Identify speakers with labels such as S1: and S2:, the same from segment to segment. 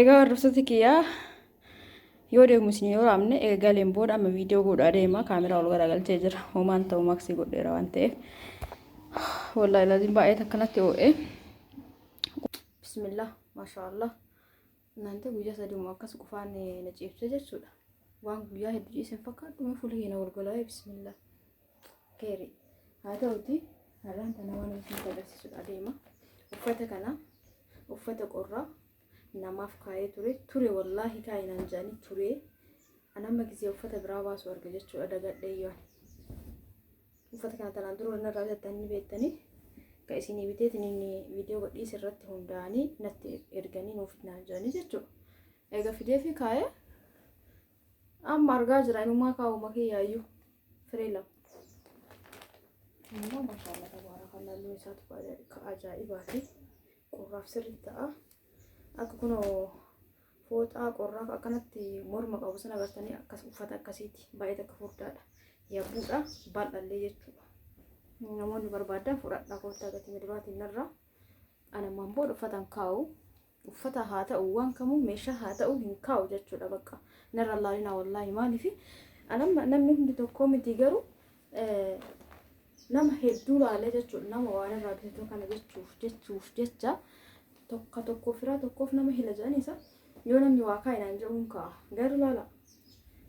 S1: Egaa hordoftoota kiyyaa yoo deemu isin yoo raamne eegaleen booda amma viidiyoo godhaa deema kaameraa ol garagalchee jira homaan ta'u maaksii godheera waan ta'eef wallaahi laziin baay'ee akkanatti oo'ee bismillah maashaallah እናንተ guyyaa sadii immoo akkas qufaan na ciibse jechuudha waan guyyaa hedduu ciisen fakkaatu fuula keenya wal golaa'ee bismillah keeri haa ta'uti har'aan tana waan nuti agarsiisudha deema uffata kana uffata qorraa namaaf kaayee ture wallahi kaayinaan jaanii ture anamma gisee uffata biraa baasu arga jechuudha dagadhee yoo uffata kana tanaan dura irraa bitatanii beektanii ka isinii biteetiin inni viidiyoo godhiis irratti hundaanii natti erganii nuuf naan jaanii jechuudha eega fidee fi kaayee amma argaa jira inumaa kaa'uma kiyyaayyuu firee lama immoo maashaallah tabaarakallah luu isaatu ajaa'ibaati qorraaf sirrii ta'a akka kunoo fooxaa qorraa akkanatti morma qabu sana agartanii akkas uffata akkasiiti baay'ee takka furdaadha yabbuudha bal'allee jechuudha namoonni barbaadan fudhadhaa koottaa gatii midibaatiin narraa anamaan booda uffatan kaa'u uffata haa ta'u waan kamuu meeshaa haa ta'u hin kaa'u jechuudha bakka narra laalina wallaahi maaliif namni hundi tokko miti garuu nama hedduu laalee jechuudha nama waan irraa bitatoo kana jechuuf jecha tokko firaa tokkoof nama hila jedhaniisa yoo namni waa kaayinaan jedhuun ka'a garuu laala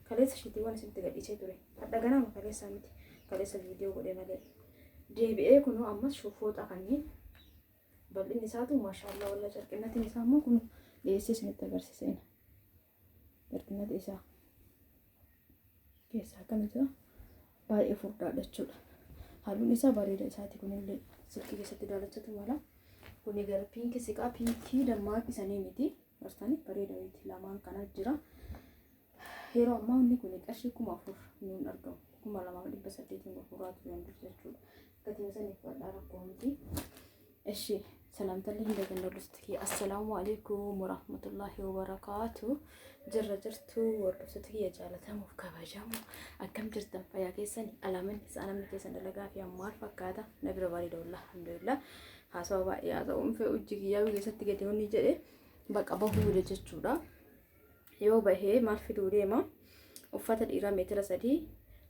S1: kaleessa shitiiwwan isinitti gadhiisee ture hadha ganama kaleessaa miti kaleessa viidiyoo godhee malee deebi'ee kunoo ammas fooxaa kanneen bal'inni isaatu maashaallah wallaahi carqinnatiin isaa immoo kun dhiyeessee isinitti agarsiiseena carqinnati isaa keessaa akkana jira baay'ee furdaadha jechuudha halluun isaa bareeda isaati kunillee silkii keessatti daalachatu mala kuni gara piinkii siqaa piinkii dammaaqisanii miti bartanii bareeda miti lamaan kana jira yeroo ammaa inni kun qarshii 4,000 nuun argamu 2,800 gurguraatu yandur jechuudha gatiin saniif badhaa rakkoo miti እሺ ሰላምታለህ እንደገና ልስጥኪ አሰላሙ አለይኩም ወራህመቱላሂ ወበረካቱ ጀረጀርቱ ወርዱስትኪ የጃለተሙፍ ከበጃሙ አከም ጅርተን ፈያ ኬሰን አላምን ሳናም ኬሰን ደለጋፊ አማር ፈካታ ነግረ ባሪዶላ አልሐምዱሊላህ ሀሳባ ያዘውም ፈኡጅግ ያው የሰት ገደውን ይጀደ በቃ በሁሉ ለጀቹዳ yoo bahee maal fiduu deema uffata dhiiraa meetira 3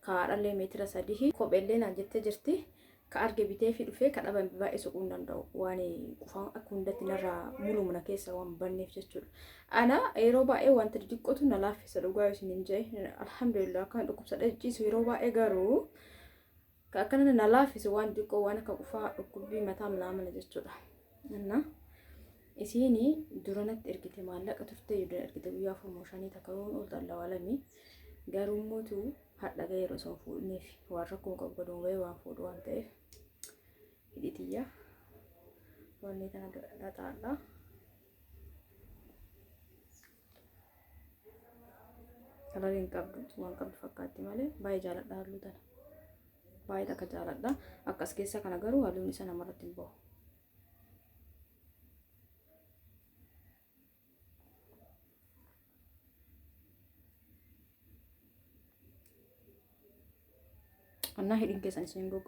S1: kaadhallee meetira 3 kopheellee naan jettee jirti ka arge bitee fi dhufee ka dhaban baay'ee suquu hin danda'u waan qufaan akka hundatti narraa mulumna keessa waan banneef jechuudha ana yeroo baay'ee wanta xixiqqootu na laaffisa dhugaa isin hin jee alhamdulillah kan dhukkubsadhe ciisu yeroo baay'ee garuu ka akkana na laaffisu waan xixiqqoo waan akka qufaa dhukkubbii mataa mlaamana jechuudha anna isini duranatti ergite maallaqa turte yoo ergite guyyaa promoshanii takawuun ol dallawalami garuu mootu hadha gaayero son fuudneef waan rakkoo qabdoon ga'ee waan fuudhu waan ta'eef hidhitiyya wanni kana dhataadha kalariin qabdu waan qabdu fakkaatti malee baay'ee jaaladha halluu tana baay'ee akka jaaladha akkas keessa kana garuu halluun isa namarratti hin bahu እና ሄድን ከሰን ሲንጎጎ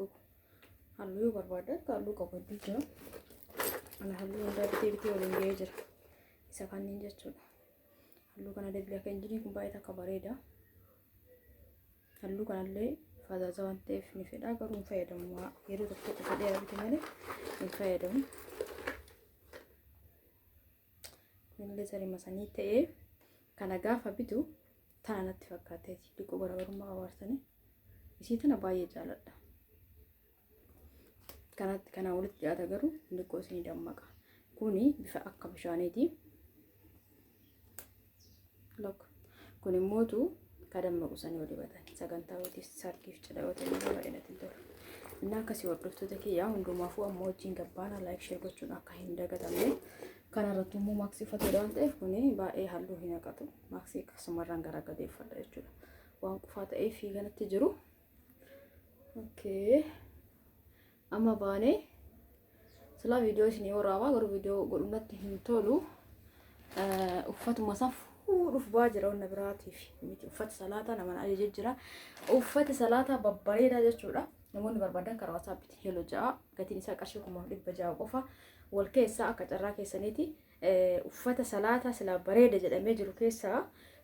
S1: አሉ በርባዳ ካሉ ቆቆዲ ጅራ አና አሉ እንዳብቴ ብቴ ወለንጌ ጅራ ይሰፋን እንጀቹ አሉ ከና ደብላ ከንጂኒ ኩባይታ ከበሬዳ አሉ ከናለ ፋዛዛዋን ጤፍ ንፈዳ ገሩን ፈየደሙ የሩ ተቆ ፈደ ያብቴ ማለት ንፈየደሙ ንለ ዘሪ መሰኒ ተኤ ከናጋ ፈቢቱ ታናነት ፈካቴቲ ዲቆ በረበሩማ አዋርተኒ isiitana baay'ee jaaladha kanatti kana walitti dhiyaata garuu liqoo isinii dammaqa kuni bifa akka bishaaniiti lok kun immootu kadammaqu sanii wali batan sagantaa walitti sarkiif cidha walitti baay'inatti tolu እና akkasii hordoftoota kiyyaa hundumaafuu ammoo wajjin gabbaana laayik sheer gochuun akka hin dagatamne kanarratti immoo maaksii uffata waan ta'eef kuni baay'ee halluu hin naqatu maaksii akkasumarraan garagadeeffadha jechuudha waan qufaa ta'eef fiiganatti jiru okay amma baane sila video isini waraaba garu video godhunatti hin tolu uffatuma safu dhuf baajira onna biraatif miti uffata salaata nama ajaje jira uffata salaata babbareeda jechuudha namoonni barbaadan karaa WhatsApp hello jaa gatiin isaa qarshii 1,600 qofa wal keessa akka carraa keessaniiti uffata salaataa silaa bareeda jedhamee jiru keessaa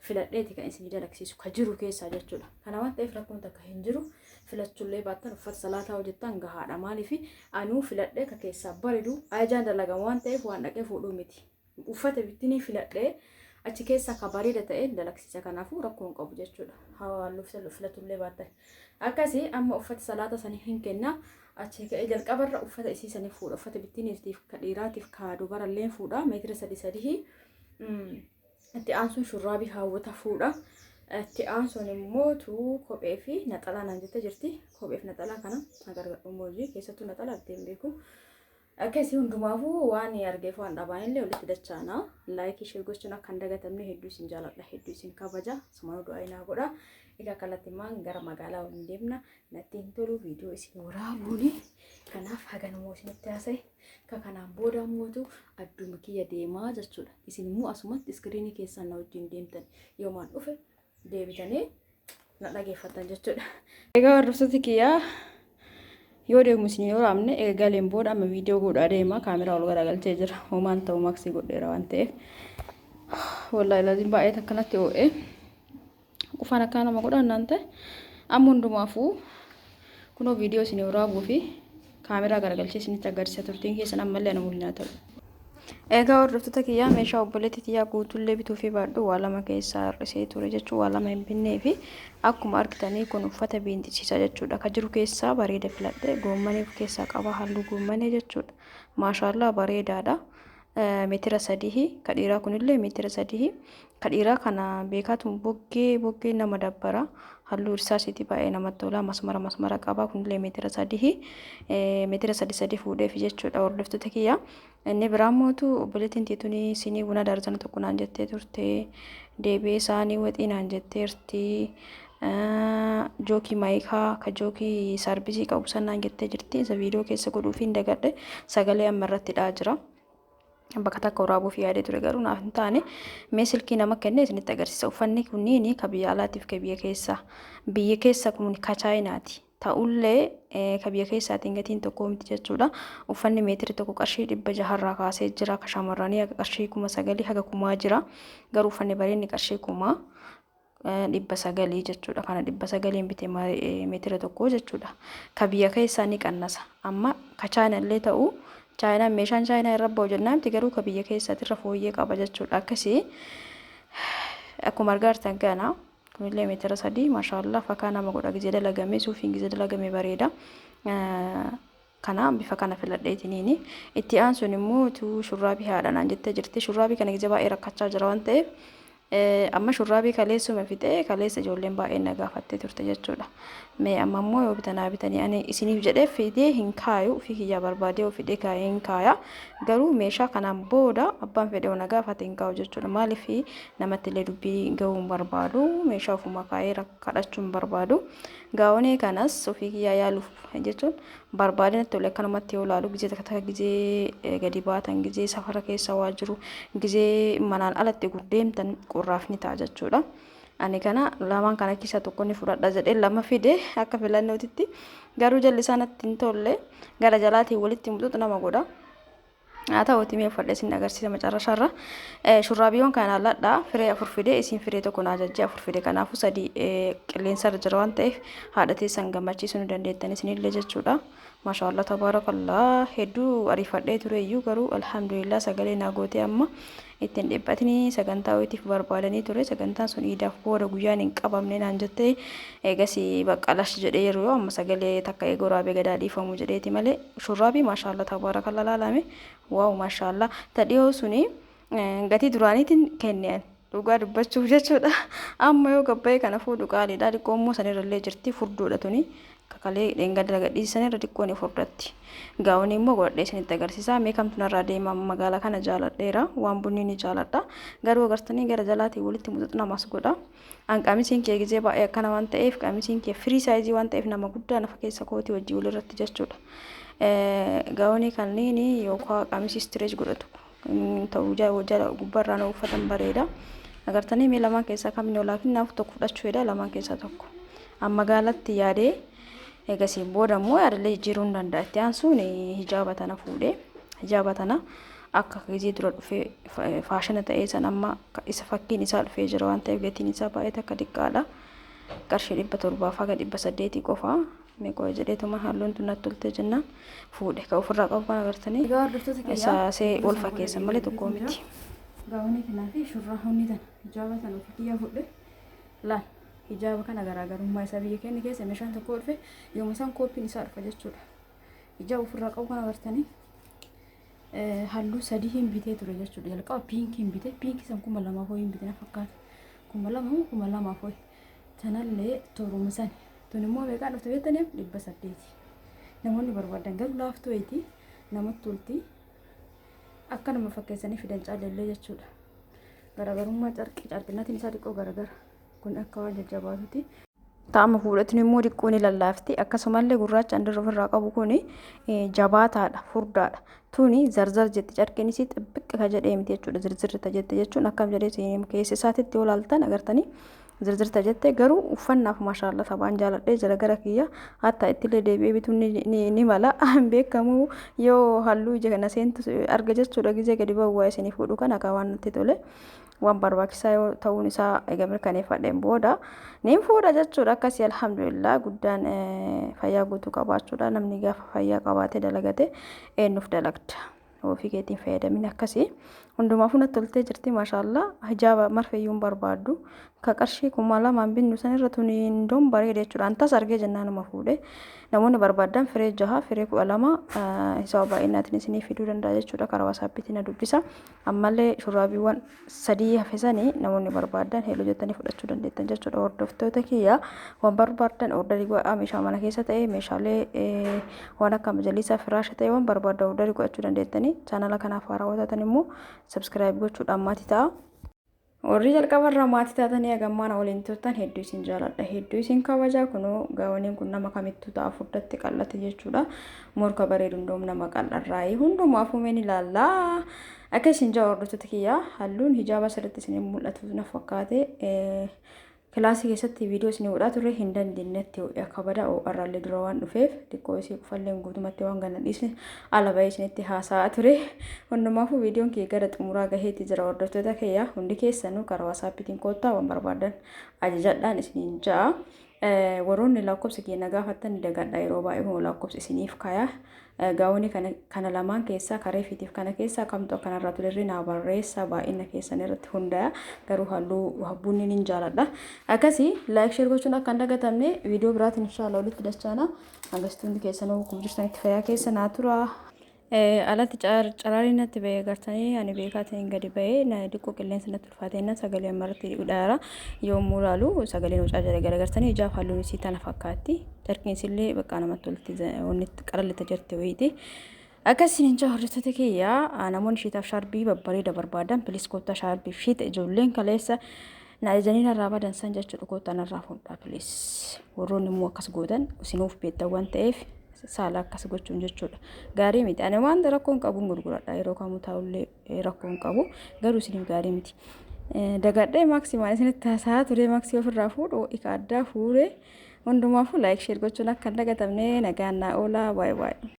S1: filadheeti kan isin dalagsiisu ka jiru keessaa jechuudha. Kana waan ta'eef rakkoon takka hin jiru. Filachuullee baattan uffata salaataa hojjettan gahaadha. Maaliif anuu filadhee ka keessaa bareedu ajaan dalagamu waan ta'eef waan dhaqee fuudhuu miti. Uffata bittinii filadhee achi keessaa ka bareeda ta'e dalagsiisa. Kanaafuu rakkoon qabu jechuudha. Hawaalluuf filatullee baattan. Akkasii amma uffata salaataa sanii hin kenna. Achi ka'ee jalqabarra uffata isii sanii fuudha. Uffata bittiniitiif ka dhiiraatiif ka dubarallee fuudha. Meetira 3 itti aansuun shurraabii hawwata fuudha. Itti aansuun immoo kophee fi naxalaa naan jettee jirti. Kophee fi naxalaa kana agargadhu moojii keessattuu naxalaa ittiin beeku. Akkasii hundumaafuu waan argeef waan dhabaanillee walitti dachaana. Laayikii shir gochuun akka hin dagatamne hedduu isin jaaladha. Hedduu isin kabaja. Sumaan du'aa godha. Egaa kallattii maan gara magaalaa waliin deemna. Natti hin tolu viidiyoo isin waraabuuni. Kanaaf haganuma isinitti haasa'e. Kanaan booda mootu adduma kiyya deemaa jechuudha. Isin immoo asumatti iskiriinii keessaan na wajjin deemtan yoo maan dhufe deebitanii na dhageeffattan jechuudha. Egaa hordoftoota kiyyaa yoo deemu isin yoo raamne eegaleen booda amma viidiyoo godhaa deema. Kaameraa ol garagalchee jira. Homaan ta'u maaksii godheera waan ta'eef. Wallaahi laziin baay'ee akkanatti oo'ee. Qufaan akka nama godhan naan ta'e amma hundumaafuu kunoo viidiyoo isin waraabuu fi kaameraa garagalchee isinitti agarsiisa turtiin keessan ammallee ana mul'ina ta'u. Egaa hordoftoota kiyyaa meeshaa obboleettii kiyyaa guutuullee bituu fi baadhu waa lama keessaa hir'isee ture jechuun waa lama hin binnee fi akkuma argitanii kun uffata biinxisiisa jechuudha. Ka jiru keessaa bareeda filadhe goommanii of keessaa qaba halluu goommanii jechuudha. Maashaallah bareedaadha. Meetira 3 ka dhiiraa kunillee meetira 3 ka dhiiraa kana beekaatu boggee nama dabbara. Halluu irsaasiiti baay'ee namatti tola. Masmara qaba kunillee meetira 3 meetira 3 fuudheef jechuudha. Hordoftoota kiyyaa inni biraan mootu obboleettiin tiituni sinii buna darzana tokko naan jettee turte. Deebee isaanii waxii naan jetteerti. Jookii maayikaa ka jookii saarbisii qabu sanaan jettee jirti. Isa viidiyoo keessa godhuuf hin dagadhe sagalee amma irratti dhaa jira. Bakka takka waraabuuf yaadee ture garuu naaf hin taane mee silkii nama kennee isinitti agarsiisa. Uffanni kunniin ka biyya alaatiif ka biyya keessa kun ka chaayinaati. Ta'ullee ka biyya keessaatiin gatiin tokko miti jechuudha. Uffanni meetiri tokko qarshii 600 kaasee jira. Ka shamarranii haga qarshii 9,000 haga 1,000 jira. Garuu uffanni bareedni qarshii 1,900 jechuudha. Kana 900 bitee meetira tokko jechuudha. Ka biyya keessaa ni qannasa. Amma ka chaayinallee ta'u chaayinaan meeshaan chaayinaa irra bahu jennaan miti garuu ka biyya keessaatti irra fooyyee qaba jechuudha. Akkasii akkuma argaartan kana kunillee meetira 3 maashaallah fakkaa nama godha gizee dalagamee suufiin gizee dalagamee bareeda. Kana bifa kana filadheetiniini itti aansuun immoo shurraabii haadhanaan jettee jirti. Shurraabii kana gizee baay'ee rakkachaa jira waan ta'eef amma shurraabii kaleessuma fixee kaleessa ijoolleen baay'ee na gaafattee turte jechuudha. Mee amma immoo yoo bitanii ani isiniif jedhee fidee hin kaayu ofii kiyyaa barbaadee ofidee kaayee hin kaaya. Garuu meeshaa kanaan booda abbaan fedhee na gaafate hin kaayu jechuudha. Maaliif namatti illee dubbii gahuu hin barbaadu. Meeshaa ofuma kaayee kadhachuu hin barbaadu. Gaawonee kanas ofii kiyyaa yaaluuf jechuun barbaadee natti tole akkanumatti yoo laalu gizee takka gizee gadi baatan gizee safara keessa waa jiru gizee manaan alatti gurdeemtan qorraaf ni ta'a jechuudha. Ani kana lamaan kana keessa tokko ni fudhadha jedhee lama fide akka filannootitti garuu jalli isaa natti hin tolle gara jalaatiin walitti mututu nama godha. Haa ta'uutii mee fudhadhee isin agarsiisa macarrasharra. Shurraabiiwwan kana ladhaa firee 4 fide isin firee tokko naa jajjee 4 fide kanaafuu 3 qilleensarra jira waan ta'eef haadha teessan gammachiisuu ni dandeettan isinillee jechuudha. Maashaallah tabaarakallah hedduu ariifadhee ture iyyuu garuu alhamdulillah sagalee naa gootee amma ittiin dhiphatanii sagantaa wayitiif barbaadanii ture. Sagantaan sun iidaaf booda guyyaan hin qabamne naan jettee eegasii baqqalash jedhee yeroo amma sagalee takka eegoo raabee gadaa dhiifamu jedheeti malee shurraabii maashaallah tabaarakallah laalame waaw maashaallah tadhiyoo suni gatii duraaniitiin kenneen dhugaa dubbachuuf jechuudha. Amma yoo gabbayee kana fuudhu qaaliidha. Dhiqqoo immoo sanirrallee jirti furduudha tuni. Kakalee dhengadala gadhiisan irra xiqqoo ni furdatti. Gaawonii immoo godhadhee isinitti agarsiisa. Mee kamtu narraa deema magaalaa kana jaaladheera. Waan bunni ni jaaladha. Garuu agartanii gara jalaatii walitti mututu namas godha. An qamisiin kee gizee baay'ee akkana waan ta'eef qamisiin kee firii saayizii waan ta'eef nama guddaa nafa keessa kootii wajjii walirratti jechuudha. Gaawonii kanneen yookaan qamisii stireech godhatu ta'uu jala gubbarraan uffatan bareeda. Agartanii mee lamaan keessaa kamni olaakin naaf tokko fudhachuu jedha lamaan keessaa tokko. Amma magaalatti yaadee eegasiin booda immoo yaadallee jijjiiruu hin danda'a. Itti aansuun hijaaba tana fuudhee hijaaba tana akka gizii dura dhufee faashina ta'ee san amma isa fakkiin isaa dhufee jira waan ta'eef gatiin isaa baay'ee takka xiqqaadha. Qarshii 700 haga 800 qofa. Meeqoo jedheetuma halluun tun natti tolte jennaan fuudhe ka ofirraa qabu kan agartanii. Isa see ol fakkeessan malee tokko miti. Gaawonii kanaa fi shurraa hundi tan hijaaba tan ofii kiyyaa fuudhe laal hijaaba kana garaagarummaa isaa biyya keenya keessa meeshaan tokko dhufe yooma isaan kooppiin isaa dhufa jechuudha. Hijaaba ofirraa qabu kan agartanii. Halluu sadii hin bitee ture jechuudha. Jalqaba piinkii hin bitee piinkii san 2000 ho'i hin bitee na fakkaata. 2000 ho'i. Tanallee tooruma san tun immoo meeqaan dhufte beektaniif 800. Namoonni barbaadan garuu laaftuu wayitii namatti tolti. Akka nama fakkeessanii fidan caallee jechuudha. Garaagarummaa carqinaatiin isaa xiqqoo garagara. Kun akka waan jajjabaatuti. Taa'ama fuudhatiin immoo xiqqoo ni lallaafti. Akkasumallee gurraacha andirra ofirraa qabu kun jabaataadha, furdaadha. Tuni zarzar jetti carqeen isii xibbiqqa ka jedhee miti jechuudha. Zirzirrita jette jechuun akkam jedhee keessa isaatitti yoo laaltan agartanii zirzirta jette garuu uffannaaf maashaallah tabaan jaaladhee jala gara kiyya hatta ittillee deebi'ee bituun ni mala beekamu yoo halluu ija kana seentu arga jechuudha. Gizee gadi ba'u isiniif godhu kan akka waan natti tole waan barbaachisaa yoo ta'uun isaa egaa mirkaneeffadheen booda niin fuudha jechuudha. Akkasii alhamdulillah guddaan fayyaa guutuu qabaachuudha. Namni gaafa fayyaa qabaatee dalagate eenyuuf dalagda ofii keetiin fayyadamin akkasii hundumaafuu natti toltee jirti maashaallah. Hijaaba marfeeyyuun barbaaddu ka qarshii 2000 binnu san irra tuniin doon bareeda jechuudha. Antas argee jennaanuma fuudhe namoonni barbaadan firee 6 firee 12 hisaaba baay'inaatiin isinii fiduu danda'a jechuudha. Karaa wasaappiitiin na dubbisa. Ammallee shurraabiiwwan 3 hafisanii namoonni barbaadan heeluu jettanii fudhachuu dandeettan jechuudha. Hordoftoota kiyya waan barbaadan ordarii godhaa meeshaa mana keessa ta'e meeshaalee waan akka majalisaa firaasha ta'e waan barbaadan ordarii godhachuu dandeettanii chaanala kanaaf haaraa hawwatan immoo subscribe gochuudhaan maatii ta'a. Warri jalqabarraa maatii taatanii hagammaana waliin turtan hedduu isin jaaladha. Hedduu isin kabajaa. Kunoo gaawoniin kun nama kamittuu ta'a furdatti qal'ate jechuudha. Morka bareedu hundoom nama qal'arraayi hundumaafuu meen ilaallaa. Akka isin jaa hordoftoota kiyyaa halluun hijaaba sirriitti isin mul'atu na fakkaate. Kilaasii keessatti viidiyoo isin godhaa turre hin dandeenyetti akka bada ORL dura waan dhufeef xiqqoo isii qufalleen guutumatti waan ganna dhiisne ala bahee isinitti haasa'aa ture. Hundumaafuu viidiyoon kee gara xumuraa gaheetti jira hordoftoota kiyyaa hundi keessanuu karaa wasaappiitiin koottaa waan barbaadan ajajadhaan isiniin ja'a. Warroonni lakkoofsa keenya gaafattan dagadhaa yeroo baay'ee lakkoofsa isiniif kaayaa. Gaawonii kana lamaan keessaa karee fitiif kana keessaa kamtu akkanarraa tulirri naa barreessa baay'ina keessan irratti hundaa'a. Garuu halluu habbuunni ni jaaladha. Akkasii laayik sheer gochuun akka hin dagatamne viidiyoo biraatiin inshallah walitti dachaana. Hangastuun keessanuu kum jirtanitti fayyaa keessa naa tura. Alatti caraariin natti bahee agartanii ani beekaatiin gadi bahee na diqqoo qilleensa natti ulfaateenna sagalee ammarratti dhudhaara yommuu laalu sagaleen ucaa jala garagartanii ijaaf halluun isii tana fakkaatti. Jarqiinsillee bakka namatti tolti wanni qarallita jirti wayiiti. Akkasiin inja hordoftoota kiyyaa namoonni shiitaaf shaarbii babbareeda barbaadan pilis koottaa shaarbii shiita ijoolleen kaleessa na ajajanii narraa badan san jechuudha koottaa narraa fuudhaa pilis. Warroonni immoo akkas gootan isinuuf beektan waan ta'eef saala akkas gochuun jechuudha. Gaarii miti. Ani waan rakkoon qabuun gurguradha yeroo kamuu taa'ullee rakkoon qabu garuu isiniif gaarii miti. Dagadhee maaksimaan isinitti haasa'aa ture maaksii ofirraa fuudhu ika addaa fuure hundumaafuu laayik sheer gochuun akka hin dagatamne nagaan naa oolaa. Baay'ee baay'ee.